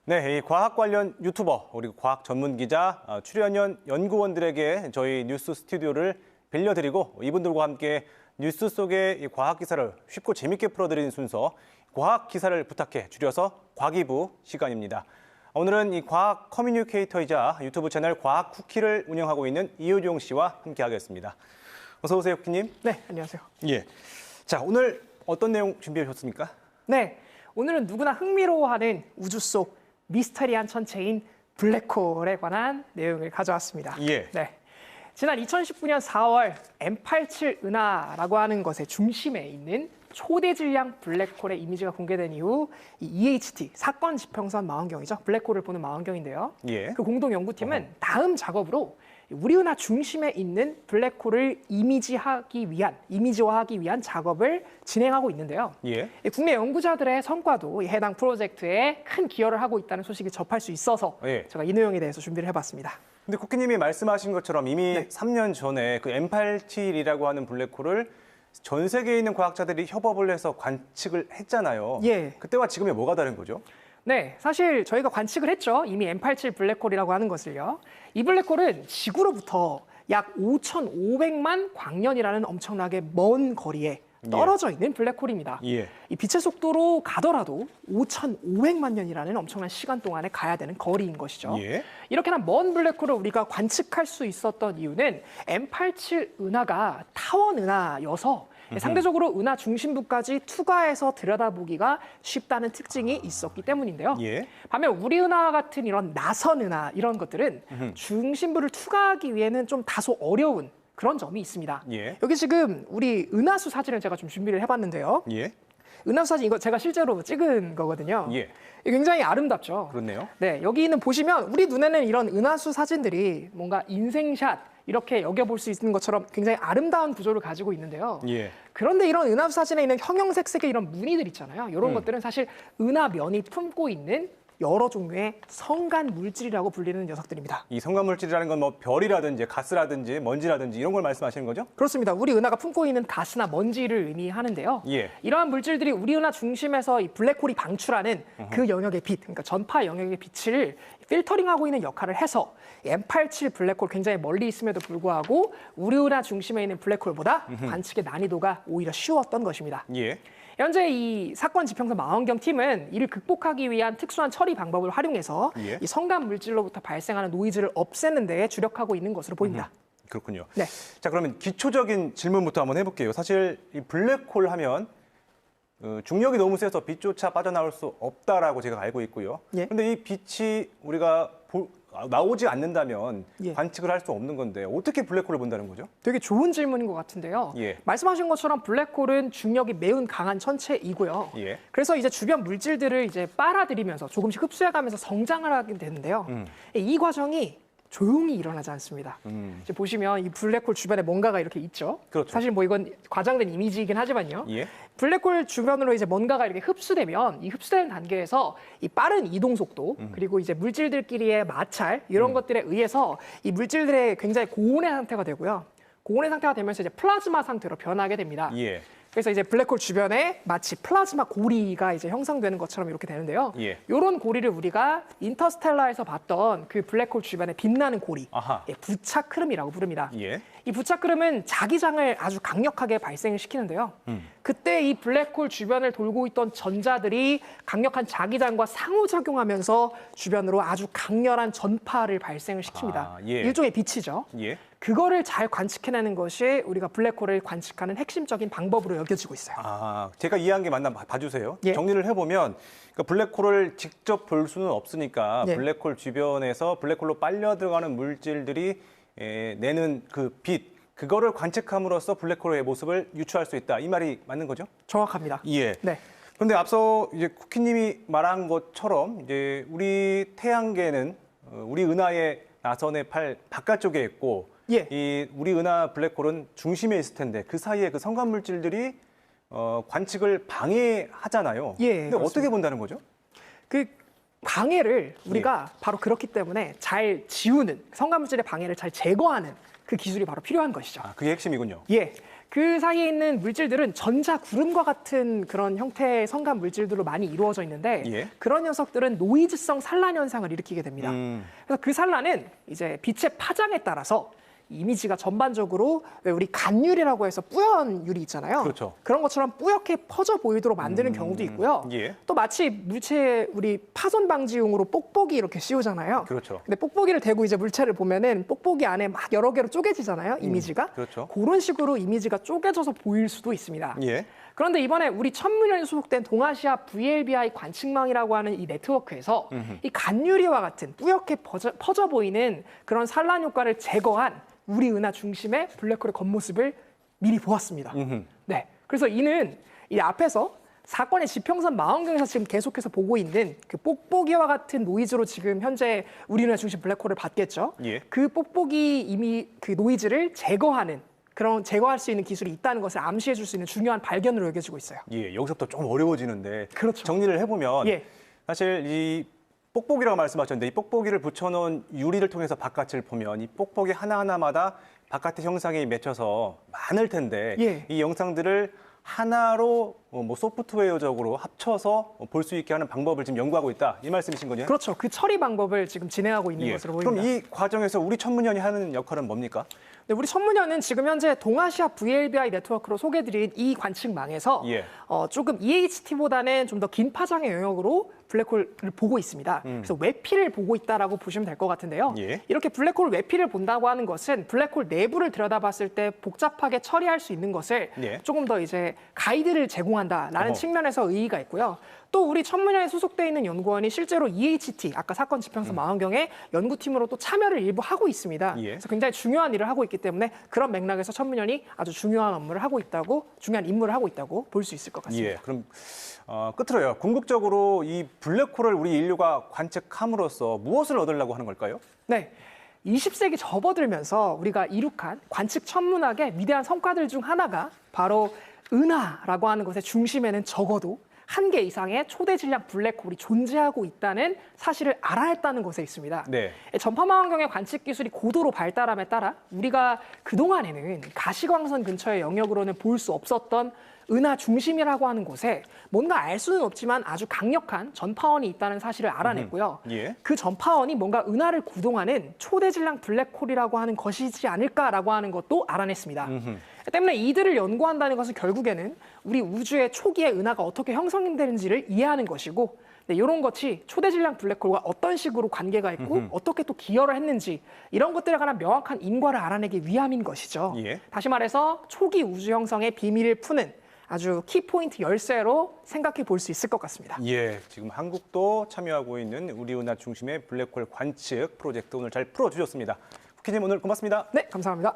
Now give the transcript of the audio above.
네, 이 과학 관련 유튜버, 그리고 과학 전문 기자, 출연연 연구원들에게 저희 뉴스 스튜디오를 빌려드리고 이분들과 함께 뉴스 속의 이 과학 기사를 쉽고 재밌게 풀어드리는 순서, 과학 기사를 부탁해, 줄여서 과기부 시간입니다. 오늘은 이 과학 커뮤니케이터이자 유튜브 채널 과학 쿠키를 운영하고 있는 이효종 씨와 함께하겠습니다. 어서 오세요, 쿠키님. 네, 안녕하세요. 예. 자, 오늘 어떤 내용 준비해 주셨습니까? 네, 오늘은 누구나 흥미로워하는 우주 속 미스터리한 천체인 블랙홀에 관한 내용을 가져왔습니다. 예. 네. 지난 2019년 4월 M87 은하라고 하는 것의 중심에 있는 초대 질량 블랙홀의 이미지가 공개된 이후 이 EHT 사건 지평선 망원경이죠. 블랙홀을 보는 망원경인데요. 예. 그 공동 연구팀은 다음 작업으로 우리 은하 중심에 있는 블랙홀을 이미지화하기 위한 작업을 진행하고 있는데요. 예. 국내 연구자들의 성과도 해당 프로젝트에 큰 기여를 하고 있다는 소식을 접할 수 있어서 예. 제가 이 내용에 대해서 준비를 해봤습니다. 근데 쿠키님이 말씀하신 것처럼 이미 네. 3년 전에 그 M87이라고 하는 블랙홀을 전 세계에 있는 과학자들이 협업을 해서 관측을 했잖아요. 예. 그때와 지금이 뭐가 다른 거죠? 네, 사실 저희가 관측을 했죠. 이미 M87 블랙홀이라고 하는 것을요. 이 블랙홀은 지구로부터 약 5,500만 광년이라는 엄청나게 먼 거리에 떨어져 있는 블랙홀입니다. 예. 이 빛의 속도로 가더라도 5,500만 년이라는 엄청난 시간 동안에 가야 되는 거리인 것이죠. 예. 이렇게나 먼 블랙홀을 우리가 관측할 수 있었던 이유는 M87 은하가 타원 은하여서 상대적으로 은하 중심부까지 투과해서 들여다보기가 쉽다는 특징이 있었기 때문인데요. 예. 반면 우리 은하 같은 이런 나선 은하 이런 것들은 중심부를 투과하기 위해는 좀 다소 어려운 그런 점이 있습니다. 예. 여기 지금 우리 은하수 사진을 제가 좀 준비를 해봤는데요. 예. 은하수 사진 이거 제가 실제로 찍은 거거든요. 예. 굉장히 아름답죠. 그렇네요. 네, 여기는 보시면 우리 눈에는 이런 은하수 사진들이 뭔가 인생샷 이렇게 여겨볼 수 있는 것처럼 굉장히 아름다운 구조를 가지고 있는데요. 예. 그런데 이런 은하수 사진에 있는 형형색색의 이런 무늬들 있잖아요. 이런 것들은 사실 은하면이 품고 있는 여러 종류의 성간 물질이라고 불리는 녀석들입니다. 이 성간물질이라는 건 뭐 별이라든지 가스라든지 먼지라든지 이런 걸 말씀하시는 거죠? 그렇습니다. 우리 은하가 품고 있는 가스나 먼지를 의미하는데요. 예. 이러한 물질들이 우리 은하 중심에서 이 블랙홀이 방출하는 그 영역의 빛, 그러니까 전파 영역의 빛을 필터링하고 있는 역할을 해서 M87 블랙홀 굉장히 멀리 있음에도 불구하고 우리 은하 중심에 있는 블랙홀보다 관측의 난이도가 오히려 쉬웠던 것입니다. 예. 현재 이 사건 지평선 망원경 팀은 이를 극복하기 위한 특수한 처리 방법을 활용해서 예. 이 성간 물질로부터 발생하는 노이즈를 없애는 데 주력하고 있는 것으로 보입니다. 그렇군요. 네. 자, 그러면 기초적인 질문부터 한번 해볼게요. 사실 이 블랙홀 하면 중력이 너무 세서 빛조차 빠져나올 수 없다라고 제가 알고 있고요. 예. 그런데 이 빛이 우리가 나오지 않는다면 예. 관측을 할 수 없는 건데 어떻게 블랙홀을 본다는 거죠? 되게 좋은 질문인 것 같은데요. 예. 말씀하신 것처럼 블랙홀은 중력이 매우 강한 천체이고요. 예. 그래서 이제 주변 물질들을 이제 빨아들이면서 조금씩 흡수해가면서 성장을 하게 되는데요. 이 과정이 조용히 일어나지 않습니다. 이제 보시면 이 블랙홀 주변에 뭔가가 이렇게 있죠. 그렇죠. 사실 뭐 이건 과장된 이미지이긴 하지만요. 예. 블랙홀 주변으로 이제 뭔가가 이렇게 흡수되면 이 흡수되는 단계에서 이 빠른 이동 속도 그리고 이제 물질들끼리의 마찰 이런 것들에 의해서 이 물질들의 굉장히 고온의 상태가 되고요. 고온의 상태가 되면서 이제 플라즈마 상태로 변하게 됩니다. 예. 그래서 이제 블랙홀 주변에 마치 플라즈마 고리가 이제 형성되는 것처럼 이렇게 되는데요. 예. 이런 고리를 우리가 인터스텔라에서 봤던 그 블랙홀 주변에 빛나는 고리, 아하. 예, 부착 흐름이라고 부릅니다. 예. 이 부착 흐름은 자기장을 아주 강력하게 발생시키는데요. 그때 이 블랙홀 주변을 돌고 있던 전자들이 강력한 자기장과 상호작용하면서 주변으로 아주 강렬한 전파를 발생을 시킵니다. 아, 예. 일종의 빛이죠. 예. 그거를 잘 관측해내는 것이 우리가 블랙홀을 관측하는 핵심적인 방법으로 여겨지고 있어요. 아, 제가 이해한 게 맞나 봐주세요. 예. 정리를 해보면 그러니까 블랙홀을 직접 볼 수는 없으니까 예. 블랙홀 주변에서 블랙홀로 빨려 들어가는 물질들이 내는 그 빛, 그거를 관측함으로써 블랙홀의 모습을 유추할 수 있다. 이 말이 맞는 거죠? 정확합니다. 예. 네. 그런데 앞서 이제 쿠키님이 말한 것처럼 이제 우리 태양계는 우리 은하의 나선의 팔 바깥쪽에 있고 예. 이 우리 은하 블랙홀은 중심에 있을 텐데 그 사이에 그 성간 물질들이 관측을 방해하잖아요. 예, 근데 그렇습니다. 어떻게 본다는 거죠? 그 방해를 우리가 바로 그렇기 때문에 잘 지우는 성간 물질의 방해를 잘 제거하는 그 기술이 바로 필요한 것이죠. 아, 그게 핵심이군요. 예. 그 사이에 있는 물질들은 전자 구름과 같은 그런 형태의 성간 물질들로 많이 이루어져 있는데 예. 그런 녀석들은 노이즈성 산란 현상을 일으키게 됩니다. 그래서 그 산란은 이제 빛의 파장에 따라서 이미지가 전반적으로 왜 우리 간유리라고 해서 뿌연 유리 있잖아요. 그렇죠. 그런 것처럼 뿌옇게 퍼져 보이도록 만드는 경우도 있고요. 예. 또 마치 물체 우리 파손 방지용으로 뽁뽁이 이렇게 씌우잖아요. 그렇죠. 근데 뽁뽁이를 대고 이제 물체를 보면은 뽁뽁이 안에 막 여러 개로 쪼개지잖아요. 이미지가. 그렇죠. 그런 식으로 이미지가 쪼개져서 보일 수도 있습니다. 예. 그런데 이번에 우리 천문연이 소속된 동아시아 VLBI 관측망이라고 하는 이 네트워크에서 이 간유리와 같은 뿌옇게 퍼져 보이는 그런 산란 효과를 제거한 우리 은하 중심의 블랙홀의 겉모습을 미리 보았습니다. 네, 그래서 이는 이 앞에서 사건의 지평선 망원경에서 지금 계속해서 보고 있는 그 뽁뽁이와 같은 노이즈로 지금 현재 우리 은하 중심 블랙홀을 봤겠죠. 예. 그 뽁뽁이 이미 그 노이즈를 제거하는 그런 제거할 수 있는 기술이 있다는 것을 암시해 줄 수 있는 중요한 발견으로 여겨지고 있어요. 예, 여기서부터 좀 어려워지는데 그렇죠. 정리를 해보면 예. 사실 이 뽁뽁이라고 말씀하셨는데 이 뽁뽁이를 붙여놓은 유리를 통해서 바깥을 보면 이 뽁뽁이 하나하나마다 바깥의 형상이 맺혀서 많을 텐데 예. 이 영상들을 하나로 뭐 소프트웨어적으로 합쳐서 볼 수 있게 하는 방법을 지금 연구하고 있다 이 말씀이신 거죠? 그렇죠. 그 처리 방법을 지금 진행하고 있는 예. 것으로 보입니다. 그럼 이 과정에서 우리 천문연이 하는 역할은 뭡니까? 네, 우리 천문연은 지금 현재 동아시아 VLBI 네트워크로 소개드린 이 관측망에서 예. 조금 EHT보다는 좀 더 긴 파장의 영역으로 블랙홀을 보고 있습니다. 그래서 외피를 보고 있다라고 보시면 될 것 같은데요. 예. 이렇게 블랙홀 외피를 본다고 하는 것은 블랙홀 내부를 들여다봤을 때 복잡하게 처리할 수 있는 것을 예. 조금 더 이제 가이드를 제공한다라는 어허. 측면에서 의의가 있고요. 또 우리 천문연에 소속돼 있는 연구원이 실제로 EHT, 아까 사건 지평선 망원경의 연구팀으로 또 참여를 일부 하고 있습니다. 예. 그래서 굉장히 중요한 일을 하고 있기 때문에 그런 맥락에서 천문연이 아주 중요한 업무를 하고 있다고, 중요한 임무를 하고 있다고 볼 수 있을 것 같습니다. 예, 그럼 끝으로요. 궁극적으로 이 블랙홀을 우리 인류가 관측함으로써 무엇을 얻으려고 하는 걸까요? 네. 20세기 접어들면서 우리가 이룩한 관측 천문학의 위대한 성과들 중 하나가 바로 은하라고 하는 것의 중심에는 적어도 1개 이상의 초대 질량 블랙홀이 존재하고 있다는 사실을 알아냈다는 것에 있습니다. 네. 전파망원경의 관측 기술이 고도로 발달함에 따라 우리가 그동안에는 가시광선 근처의 영역으로는 볼 수 없었던 은하 중심이라고 하는 곳에 뭔가 알 수는 없지만 아주 강력한 전파원이 있다는 사실을 알아냈고요. 예. 그 전파원이 뭔가 은하를 구동하는 초대 질량 블랙홀이라고 하는 것이지 않을까라고 하는 것도 알아냈습니다. 때문에 이들을 연구한다는 것은 결국에는 우리 우주의 초기에 은하가 어떻게 형성되는지를 이해하는 것이고, 네, 이런 것이 초대 질량 블랙홀과 어떤 식으로 관계가 있고 어떻게 또 기여를 했는지 이런 것들에 관한 명확한 인과를 알아내기 위함인 것이죠. 예. 다시 말해서 초기 우주 형성의 비밀을 푸는 아주 키포인트 열쇠로 생각해 볼 수 있을 것 같습니다. 예, 지금 한국도 참여하고 있는 우리 은하 중심의 블랙홀 관측 프로젝트 오늘 잘 풀어주셨습니다. 국회의원님 오늘 고맙습니다. 네, 감사합니다.